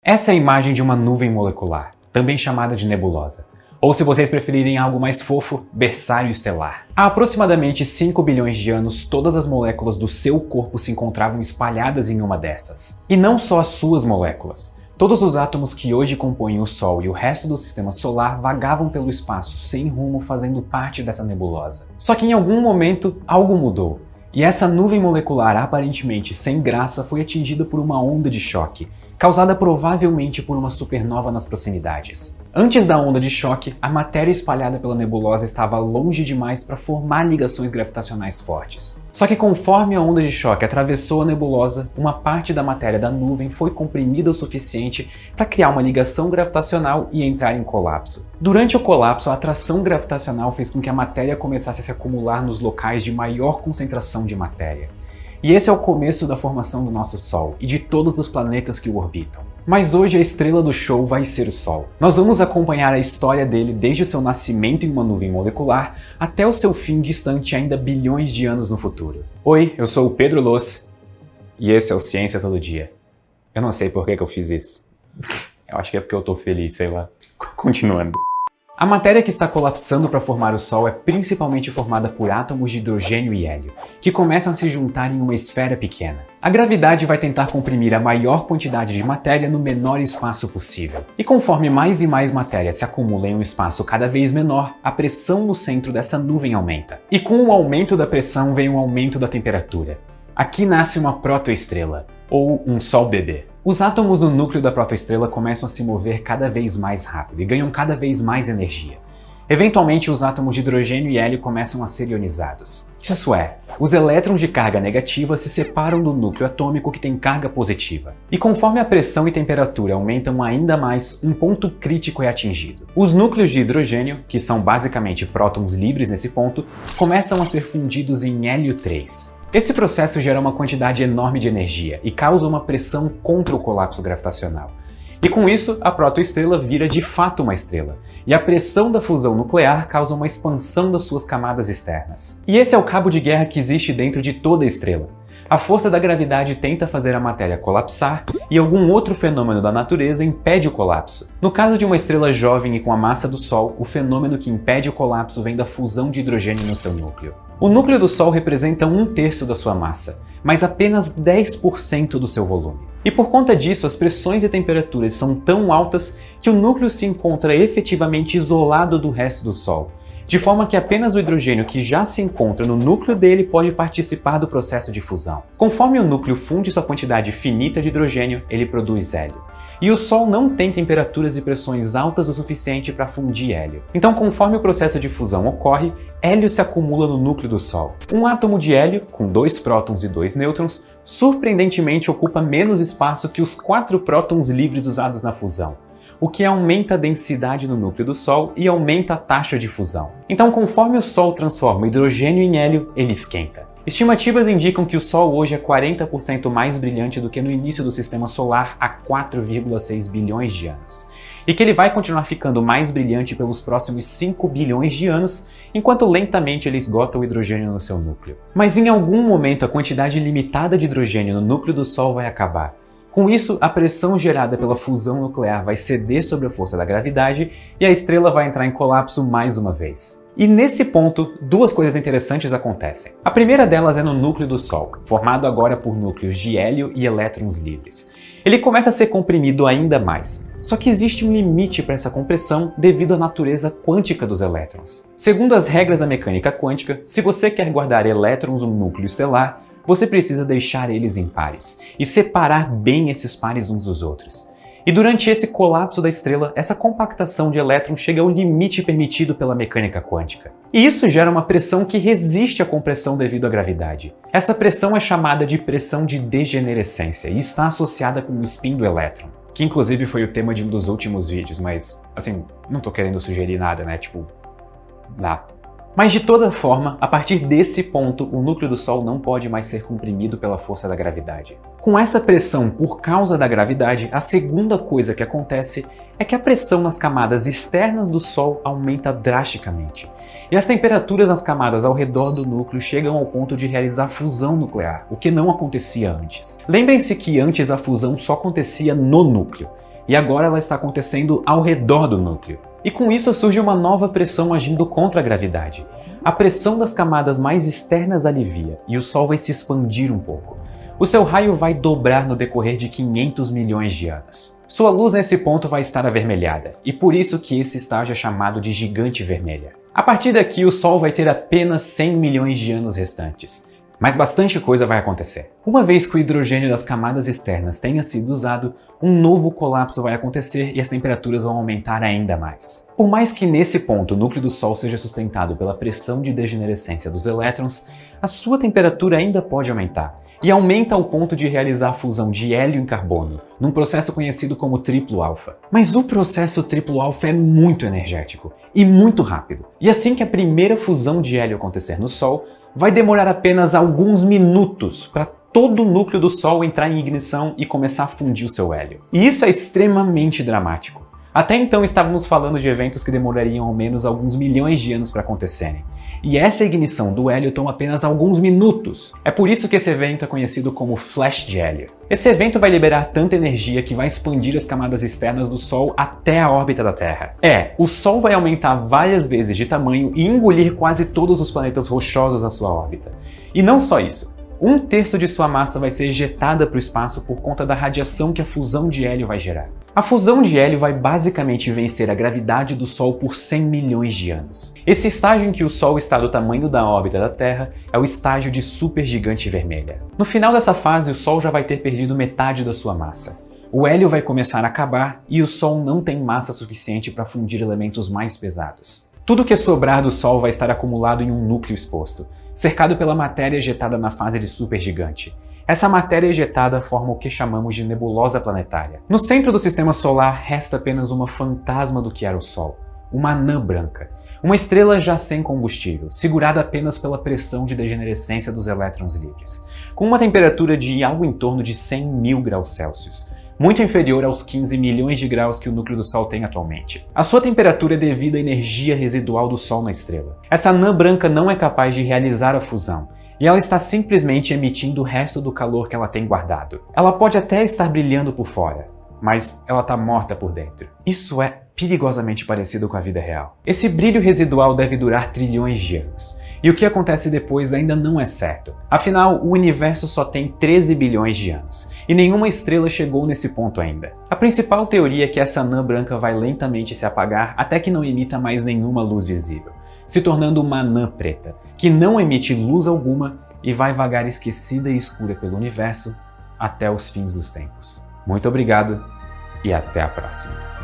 Essa é a imagem de uma nuvem molecular, também chamada de nebulosa. Ou, se vocês preferirem algo mais fofo, berçário estelar. Há aproximadamente 5 bilhões de anos, todas as moléculas do seu corpo se encontravam espalhadas em uma dessas. E não só as suas moléculas. Todos os átomos que hoje compõem o Sol e o resto do sistema solar vagavam pelo espaço sem rumo, fazendo parte dessa nebulosa. Só que em algum momento, algo mudou. E essa nuvem molecular aparentemente sem graça foi atingida por uma onda de choque, causada provavelmente por uma supernova nas proximidades. Antes da onda de choque, a matéria espalhada pela nebulosa estava longe demais para formar ligações gravitacionais fortes. Só que conforme a onda de choque atravessou a nebulosa, uma parte da matéria da nuvem foi comprimida o suficiente para criar uma ligação gravitacional e entrar em colapso. Durante o colapso, a atração gravitacional fez com que a matéria começasse a se acumular nos locais de maior concentração de matéria. E esse é o começo da formação do nosso Sol e de todos os planetas que o orbitam. Mas hoje a estrela do show vai ser o Sol. Nós vamos acompanhar a história dele desde o seu nascimento em uma nuvem molecular até o seu fim distante ainda bilhões de anos no futuro. Oi, eu sou o Pedro Loss e esse é o Ciência Todo Dia. Eu não sei por que eu fiz isso. Eu acho que é porque eu tô feliz, sei lá. Continuando. A matéria que está colapsando para formar o Sol é principalmente formada por átomos de hidrogênio e hélio, que começam a se juntar em uma esfera pequena. A gravidade vai tentar comprimir a maior quantidade de matéria no menor espaço possível. E conforme mais e mais matéria se acumula em um espaço cada vez menor, a pressão no centro dessa nuvem aumenta. E com o aumento da pressão vem um aumento da temperatura. Aqui nasce uma protoestrela, ou um Sol bebê. Os átomos no núcleo da protoestrela começam a se mover cada vez mais rápido e ganham cada vez mais energia. Eventualmente, os átomos de hidrogênio e hélio começam a ser ionizados. Isso é, os elétrons de carga negativa se separam do núcleo atômico que tem carga positiva. E conforme a pressão e temperatura aumentam ainda mais, um ponto crítico é atingido. Os núcleos de hidrogênio, que são basicamente prótons livres nesse ponto, começam a ser fundidos em hélio 3. Esse processo gera uma quantidade enorme de energia e causa uma pressão contra o colapso gravitacional. E com isso, a protoestrela vira de fato uma estrela, e a pressão da fusão nuclear causa uma expansão das suas camadas externas. E esse é o cabo de guerra que existe dentro de toda a estrela. A força da gravidade tenta fazer a matéria colapsar e algum outro fenômeno da natureza impede o colapso. No caso de uma estrela jovem e com a massa do Sol, o fenômeno que impede o colapso vem da fusão de hidrogênio no seu núcleo. O núcleo do Sol representa 1/3 da sua massa, mas apenas 10% do seu volume. E por conta disso, as pressões e temperaturas são tão altas que o núcleo se encontra efetivamente isolado do resto do Sol, de forma que apenas o hidrogênio que já se encontra no núcleo dele pode participar do processo de fusão. Conforme o núcleo funde sua quantidade finita de hidrogênio, ele produz hélio. E o Sol não tem temperaturas e pressões altas o suficiente para fundir hélio. Então, conforme o processo de fusão ocorre, hélio se acumula no núcleo do Sol. Um átomo de hélio, com 2 prótons e 2 nêutrons, surpreendentemente ocupa menos espaço que os 4 prótons livres usados na fusão, o que aumenta a densidade no núcleo do Sol e aumenta a taxa de fusão. Então, conforme o Sol transforma o hidrogênio em hélio, ele esquenta. Estimativas indicam que o Sol hoje é 40% mais brilhante do que no início do Sistema Solar há 4,6 bilhões de anos, e que ele vai continuar ficando mais brilhante pelos próximos 5 bilhões de anos, enquanto lentamente ele esgota o hidrogênio no seu núcleo. Mas em algum momento a quantidade limitada de hidrogênio no núcleo do Sol vai acabar. Com isso, a pressão gerada pela fusão nuclear vai ceder sob a força da gravidade e a estrela vai entrar em colapso mais uma vez. E nesse ponto, duas coisas interessantes acontecem. A primeira delas é no núcleo do Sol, formado agora por núcleos de hélio e elétrons livres. Ele começa a ser comprimido ainda mais. Só que existe um limite para essa compressão devido à natureza quântica dos elétrons. Segundo as regras da mecânica quântica, se você quer guardar elétrons no núcleo estelar, você precisa deixar eles em pares e separar bem esses pares uns dos outros. E durante esse colapso da estrela, essa compactação de elétrons chega ao limite permitido pela mecânica quântica. E isso gera uma pressão que resiste à compressão devido à gravidade. Essa pressão é chamada de pressão de degenerescência e está associada com o spin do elétron, que inclusive foi o tema de um dos últimos vídeos, mas, assim, não tô querendo sugerir nada, né? Mas de toda forma, a partir desse ponto, o núcleo do Sol não pode mais ser comprimido pela força da gravidade. Com essa pressão por causa da gravidade, a segunda coisa que acontece é que a pressão nas camadas externas do Sol aumenta drasticamente. E as temperaturas nas camadas ao redor do núcleo chegam ao ponto de realizar fusão nuclear, o que não acontecia antes. Lembrem-se que antes a fusão só acontecia no núcleo. e agora ela está acontecendo ao redor do núcleo. E com isso surge uma nova pressão agindo contra a gravidade. A pressão das camadas mais externas alivia e o Sol vai se expandir um pouco. O seu raio vai dobrar no decorrer de 500 milhões de anos. Sua luz nesse ponto vai estar avermelhada, e por isso que esse estágio é chamado de gigante vermelha. A partir daqui, o Sol vai ter apenas 100 milhões de anos restantes. Mas bastante coisa vai acontecer. Uma vez que o hidrogênio das camadas externas tenha sido usado, um novo colapso vai acontecer e as temperaturas vão aumentar ainda mais. Por mais que nesse ponto o núcleo do Sol seja sustentado pela pressão de degenerescência dos elétrons, a sua temperatura ainda pode aumentar, e aumenta ao ponto de realizar a fusão de hélio em carbono, num processo conhecido como triplo alfa. Mas o processo triplo alfa é muito energético e muito rápido, e assim que a primeira fusão de hélio acontecer no Sol, vai demorar apenas alguns minutos para todo o núcleo do Sol entrar em ignição e começar a fundir o seu hélio. E isso é extremamente dramático. Até então estávamos falando de eventos que demorariam ao menos alguns milhões de anos para acontecerem. E essa ignição do hélio toma apenas alguns minutos. É por isso que esse evento é conhecido como flash de hélio. Esse evento vai liberar tanta energia que vai expandir as camadas externas do Sol até a órbita da Terra. O Sol vai aumentar várias vezes de tamanho e engolir quase todos os planetas rochosos na sua órbita. E não só isso. 1/3 de sua massa vai ser ejetada para o espaço por conta da radiação que a fusão de hélio vai gerar. A fusão de hélio vai basicamente vencer a gravidade do Sol por 100 milhões de anos. Esse estágio em que o Sol está do tamanho da órbita da Terra é o estágio de supergigante vermelha. No final dessa fase, o Sol já vai ter perdido metade da sua massa. O hélio vai começar a acabar e o Sol não tem massa suficiente para fundir elementos mais pesados. Tudo que sobrar do Sol vai estar acumulado em um núcleo exposto, cercado pela matéria ejetada na fase de supergigante. Essa matéria ejetada forma o que chamamos de nebulosa planetária. No centro do sistema solar resta apenas uma fantasma do que era o Sol, uma anã branca, uma estrela já sem combustível, segurada apenas pela pressão de degenerescência dos elétrons livres, com uma temperatura de algo em torno de 100 mil graus Celsius. Muito inferior aos 15 milhões de graus que o núcleo do Sol tem atualmente. A sua temperatura é devido à energia residual do Sol na estrela. Essa anã branca não é capaz de realizar a fusão, e ela está simplesmente emitindo o resto do calor que ela tem guardado. Ela pode até estar brilhando por fora, mas ela está morta por dentro. Isso é perigosamente parecido com a vida real. Esse brilho residual deve durar trilhões de anos, e o que acontece depois ainda não é certo. Afinal, o universo só tem 13 bilhões de anos, e nenhuma estrela chegou nesse ponto ainda. A principal teoria é que essa anã branca vai lentamente se apagar até que não emita mais nenhuma luz visível, se tornando uma anã preta, que não emite luz alguma e vai vagar esquecida e escura pelo universo até os fins dos tempos. Muito obrigado e até a próxima.